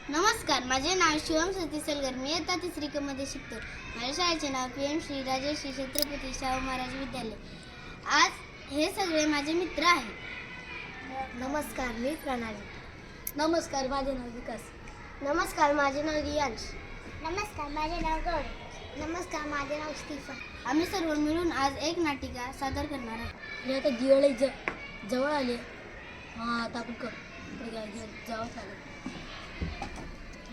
नमस्कार, माझे नाव शिवम सतीश सलगर. मी इयत्ता 3री क मध्ये शिकतो. माझ्या शाळेचे नाव PM श्री राजश्री छत्रपती शाहू महाराज विद्यालय. आज हे सगळे माझे मित्र आहेत. नमस्कार, मी प्रणाली. नमस्कार, माझे नाव विकास. नमस्कार, माझे नाव रियांश. नमस्कार, माझे नाव गौरी. नमस्कार, माझे नाव स्टीफन. आम्ही सर्व मिळून आज एक नाटिका सादर करणार आहोत. आणि आता दिवाळी जवळ आली. आता आपण जावं चालेल.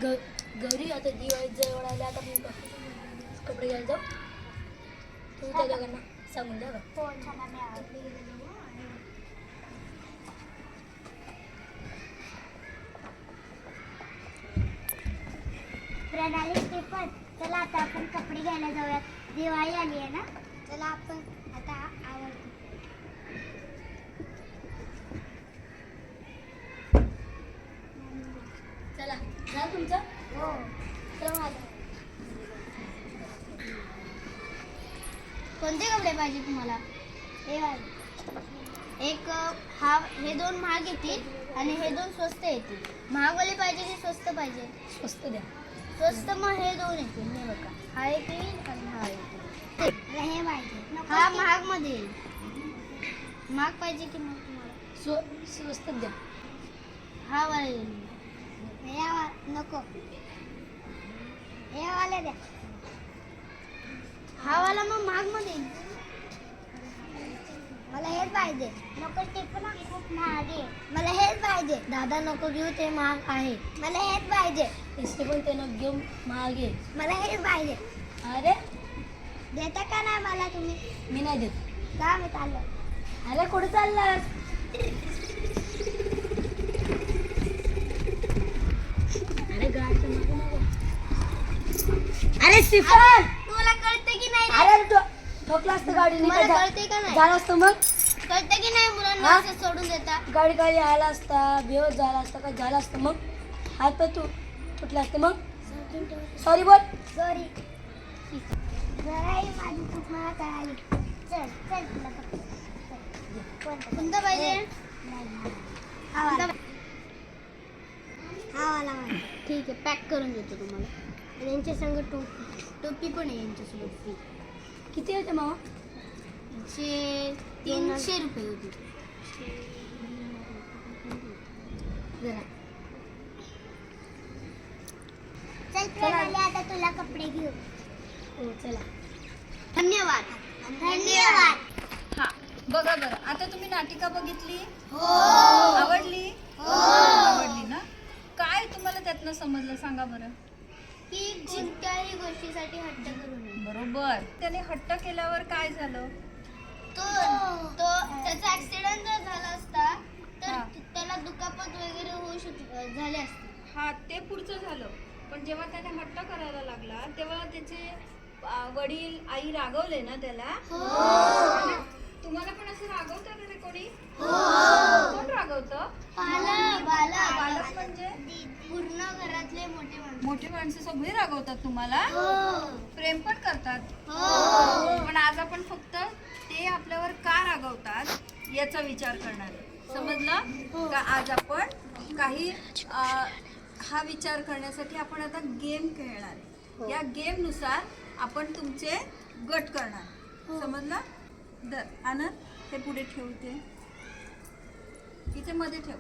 गौरी, आता दिवाळी जवळ आली. आता आपण कपडे घ्यायला जाऊ. तुम्ही त्या दोघांना सांगून द्या. प्रणाली, स्टीफन, चला आता आपण कपडे घ्यायला जाऊयात. दिवाळी आली आहे ना. चला आपण आता आवडतो. चला, जा तुमचं. हो. चला माझं. कोणते कपडे पाहिजे तुम्हाला? हे वाले. हे दोन महाग येतील आणि हे दोन स्वस्त येतील. महागवाले पाहिजे की स्वस्त पाहिजे? स्वस्त द्या. स्वस्त मग हे दोन येतील. हे बघा, हा एक येईल आणि हा येईल. मला हे पाहिजे. हा महाग मध्ये येईल. महाग पाहिजे की मग तुम्हाला? स्वस्त द्या. हा वाला येईल. नको. हे वाले द्या. हा वाला मग महाग मध्ये येईल. मला हेच पाहिजे. नको, स्टीफन खूप महाग आहे. मला हेच पाहिजे. दादा नको घेऊ, ते महाग आहे. मला हेच पाहिजे. इसते पण त्यानं घेऊन मागे. मला हेच पाहिजे. अरे, देता का नाही मला तुम्ही? मी नाही देत. का मी चाललो? अरे, कुठे चाललास? अरे, गाडीचं नको नको. अरे स्टीफन, तुला कळते की नाही? अरे ठोकला असतं गाडीने. मला कळते का नाही? झालं असतं मग. कळते की नाही? मुलांना हा? असं सोडून देता. गाडी खाली आला असता, बेहोश झाला असता, काय झालं असतं मग. हात पाय तू तुटले असते मग. सॉरी बोल. सॉरी. जराही माझी चूक मला कळाली. चल चल तुला कपडे. कोणतं पाहिजे? हा वाला. हा वाला वाला. ठीक आहे, पॅक करून देतो तुम्हाला. आणि यांच्या संग टोपी पण आहे यांच्यासोबत फ्री. किती होते मामा? 300 रुपये होती. जरा चल प्रणाली, आता तुला कपडे घेऊ. हो, चला. धन्यवाद. धन्यवाद. हा, बघा बरं, आता तुम्ही नाटिका बघितली? हो. आवडली? आवडली ना? काय तुम्हाला त्यातनं समजलं सांगा बरं? की कोणत्याही गोष्टीसाठी हट्ट करू नये. बरोबर. त्याने हट्ट केल्यावर काय झालं? त्याचा ऍक्सिडेंट जर झाला असता तर हा. त्याला दुखापत वगैरे होऊ झाले असते. हा, ते पुढचं झालं. पण जेव्हा त्याने हट्ट करायला लागला तेव्हा त्याचे वडील आई रागवले ना त्याला? है ना? तुम्हाला पण असं रागवतं का रे कोणी? कोण रागवतं? बालक म्हणजे पूर्ण घरातले मोठे माणसं. मोठी माणसं सगळी रागवतात तुम्हाला? प्रेम पण करतात. पण आज आपण फक्त ते आपल्यावर का रागवतात याचा विचार करणार आहे. समजलं का? आज आपण काही हा विचार करण्यासाठी आपण आता गेम खेळणार आहे. या गेम नुसार आपण तुमचे गट करणार. समजलं? दर आनंद, हे पुढे ठेवते, इथे मध्ये ठेव.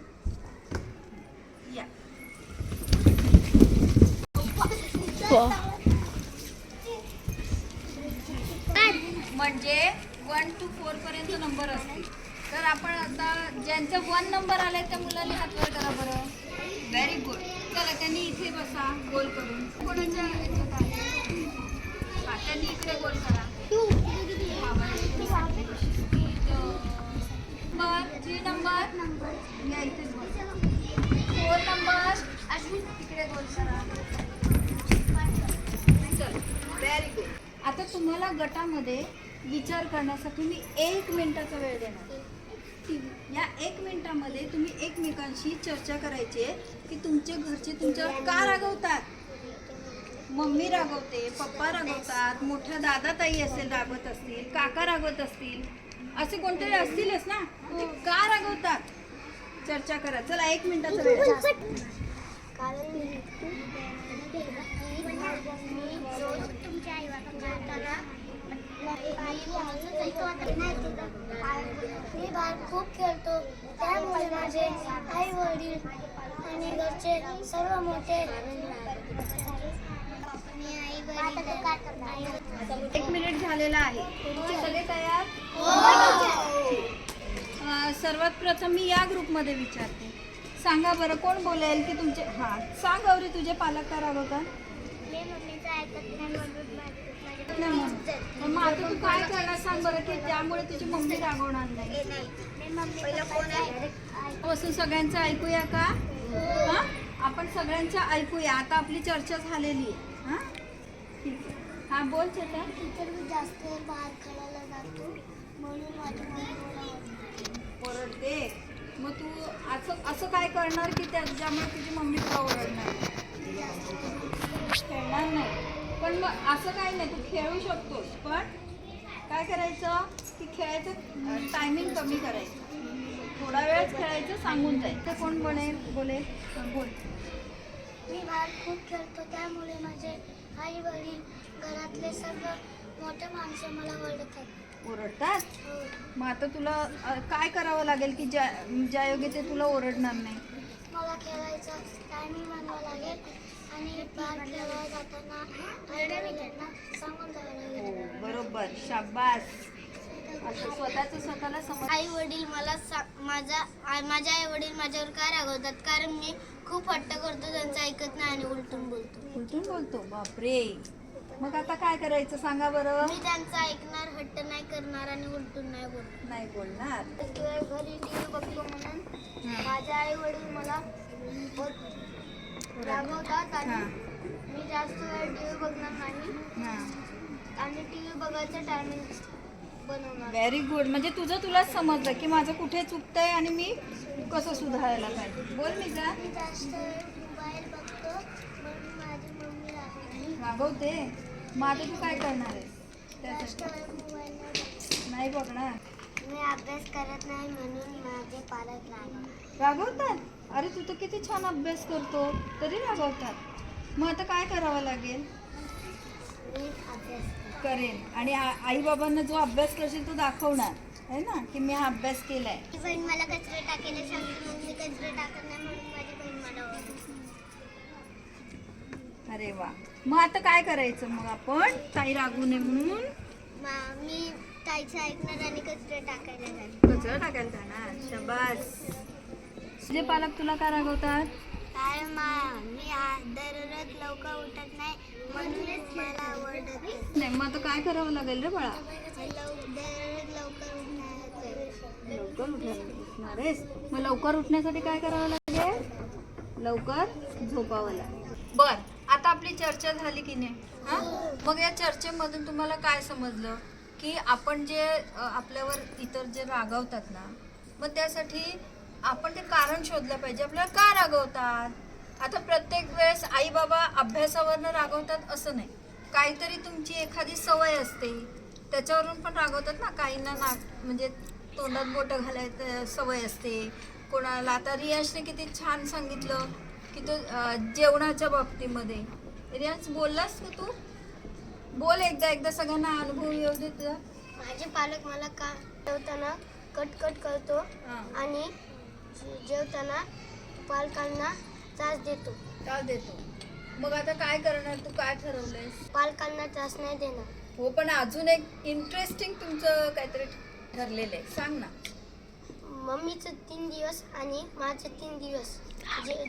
या म्हणजे 1 to 4 पर्यंत नंबर असतील. तर आपण आता ज्यांचा 1 नंबर आलाय त्या मुलांनी हात वर करा बरं. Very good. चला, त्यांनी इथे बसा गोल करून. कोणाच्या याच्यात आहे? हा, त्यांनी इकडे गोल करा. नंबर या इथे 4 नंबर इकडे गोल करा. चल, व्हेरी गुड. आता तुम्हाला गटामध्ये विचार करण्यासाठी मी 1 मिनिटाचा वेळ देणार. या 1 मिनिटामध्ये तुम्ही एकमेकांशी चर्चा करायची आहे की तुमचे घरचे तुमच्यावर का रागवतात. मम्मी रागवते, पप्पा रागवतात, मोठ्या दादा ताई असेल रागवत असतील, काका रागवत असतील, असे कोणतरी असतीलच ना. ते का रागवतात चर्चा करा. चला, 1 मिनिटाचा वेळ. कारण मी रोज तुमच्या आई बाबांना मी बाहेर खूप खेळतो, त्यामुळे माझे आई वडील आणि घरचे सर्व मोठे 1 मिनिट झालेला आहे. सगळे तयार? सर्वात प्रथम मी या ग्रुपमध्ये विचारते. सांगा बरं, कोण बोलेल की तुमचे सांग गौरी, तुझे पालक का रागवतात? मी मम्मीचं ऐकत नाही म्हणून नाही म्हणून. मग आता तू काय करणार सांग बरं, की त्यामुळे तुझी मम्मी रागवणार नाही. मी मम्मीला कोण आहे बसून सगळ्यांचं ऐकूया का? हा, आपण सगळ्यांचं ऐकूया. आता आपली चर्चा झालेली आहे. हा, ठीक आहे. हा, बोल चेता. टीचर मी जास्त बाहेर खेळायला जातो म्हणून माझी मम्मी मला ओरडते. मग तू असं काय करणार की ज्यामुळे तुझी मम्मी तुला ओरडणार? खेळणार नाही. पण मग असं काही नाही, तू खेळू शकतोस, पण काय करायचं की खेळायचं टायमिंग कमी करायचं. थोडा वेळच खेळायचं, सांगून जायचं. कोण बोलेल? बोल. मी बाहेर खूप खेळतो, त्यामुळे माझे आई वडील घरातले सर्व मोठे माणसं मला ओरडतात. ओरडतात? मग आता तुला काय करावं लागेल की ज्या योग्य ते तुला ओरडणार नाही? मला खेळायचा टायमिंग मानवा लागेल आणि बाहेर खेळायला जाताना आई वडिलांना सांगून जावं लागेल. बरोबर, शाबास. असं स्वतःला समज. आई वडील मला माझे आई वडील माझ्यावर का रागवतात? कारण मी खूप हट्ट करतो, त्यांचं ऐकत नाही आणि उलटून बोलतो. बापरे. मग आता काय करायचं सांगा बरं? मी त्यांचं ऐकणार, हट्ट नाही करणार आणि उलटून नाही बोलणार. घरी टीव्ही बघतो म्हणून माझे आई वडील मला रागवतात आणि मी जास्त वेळ टीव्ही बघणार नाही आणि टीव्ही बघायचं टायमिंग बनवणार. Very good. म्हणजे तुलाच समजलं की माझं कुठे चुकतंय आणि मी कसं सुधारायला पाहिजे. बोल मी जा. मी जास्त वेळ मोबाईल बघतो म्हणून माझी मम्मी रागवते. मग आता तू काय करणार आहेस? जास्त वेळ मोबाईल नाही बघणार. मी अभ्यास करत नाही म्हणून माझे पालक रागवतात? अरे तू तर किती छान अभ्यास करतो, तरी रागवतात. मग आता काय करावं लागेल? मी अभ्यास करेन. आणि आई बाबांना जो अभ्यास करशील तो दाखवणार आहे ना, की मी हा अभ्यास केलाय. माझी बहीण मला कचरे टाकायला सांगते, मग मी कचरे टाकत नाही म्हणून माझी बहीण मला ओरडते. अरे वा. मग आता काय करायचं? मग आपण ताई रागू नये म्हणून मी ताईचं ऐकणार आणि कचरे टाकायला जाणार. कचरा टाकायला जाणार. शाबास. तुझे पालक तुला का रागवतात? कारण मी दररोज लवकर उठत नाही म्हणूनच मला ओरडते. नाही. मग आता काय करावं लागेल रे बाळा? दररोज लवकर लवकर उठणार आहेस? मग लवकर उठण्यासाठी काय करावं लागेल? लवकर झोपावं लागेल. बर, आता आपली चर्चा झाली की नाही? हा, मग या चर्चेमधून तुम्हाला काय समजलं की आपण जे आपल्यावर इतर जे रागवतात ना, मग त्यासाठी आपण ते कारण शोधलं पाहिजे. आपल्याला का रागवतात? आता प्रत्येक वेळेस आई बाबा अभ्यासावरनं रागवतात असं नाही. काहीतरी तुमची एखादी सवय असते, त्याच्यावरून पण रागवतात ना. काहींना म्हणजे तोंडात बोटं घालायचं सवय असते कोणाला. आता रियांशने किती छान सांगितलं की तो जेवणाच्या बाबतीमध्ये. रियांश बोललास का तू? बोल एकदा सगळ्यांना अनुभव येऊ दे तुझा. माझे पालक मला का जेवताना कट करतो आणि जेवताना पालकांना त्रास देतो. मग आता काय करणार? तू काय ठरवलंयस? पालकांना त्रास नाही देणार. हो, पण अजून एक इंटरेस्टिंग तुमचं काहीतरी ठरलेलं आहे, सांग ना. मम्मीचं 3 दिवस आणि माझे 3 दिवस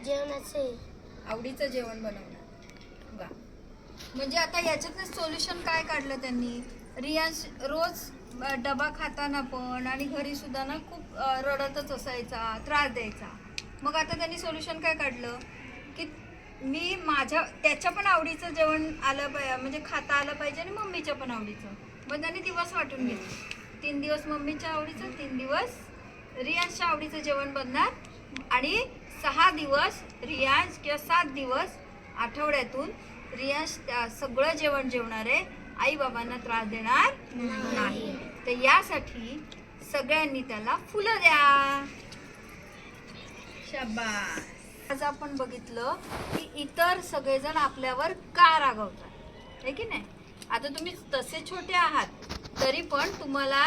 जेवणाचे आवडीचं जेवण बनवणार. वा. म्हणजे आता याच्यातनं सोल्युशन काय काढलं त्यांनी? रियांश रोज डबा खाताना पण आणि घरी सुद्धा ना खूप रडतच असायचा, त्रास द्यायचा. मग आता त्यांनी सोल्युशन काय काढलं की मी त्याच्या पण आवडीचं जेवण आलं पाहिजे, म्हणजे खाता आलं पाहिजे आणि मम्मीच्या पण आवडीचं. मग त्यांनी दिवस वाटून घेतले. 3 दिवस मम्मीच्या आवडीचं, 3 दिवस रियांशच्या आवडीचं जेवण बनणार आणि 6 दिवस रियांश किंवा 7 दिवस आठवड्यातून रियांश सगळं जेवण जेवणार आहे. आई बाबांना त्रास देणार नाही. तर यासाठी सगळ्यांनी त्याला फुलं द्या. शाबास. आज आपण बघितलं की इतर सगळेजण आपल्यावर का रागवतात, हे की नाही. आता तुम्ही तसे छोटे आहात तरी पण तुम्हाला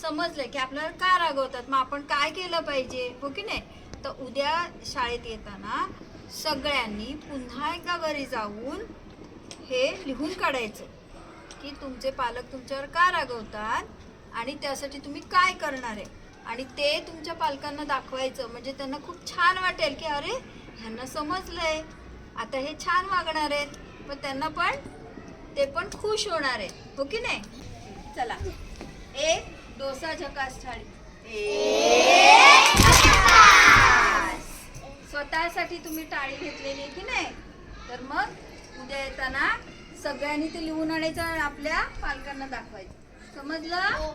समजलं की आपल्याला का रागवतात, मग आपण काय केलं पाहिजे, हो की नाही. तर उद्या शाळेत येताना सगळ्यांनी पुन्हा एकदा घरी जाऊन हे लिहून काढायचं की तुमचे पालक तुमच्यावर का रागवतात आणि त्यासाठी तुम्ही काय करणार आहे. आणि ते तुमच्या पालकांना दाखवायचं, म्हणजे त्यांना खूप छान वाटेल की अरे ह्यांना समजलंय, आता हे छान वागणार आहेत, मग त्यांना पण ते पण खुश होणार आहेत, हो की नाही. चला, एक डोसा झकास थाळी. स्वतःसाठी तुम्ही टाळी घेतलेली आहे की नाही. तर मग उद्या येताना सगळ्यांनी ते लिहून आणायचं आणि आपल्या पालकांना दाखवायचं. समजलं?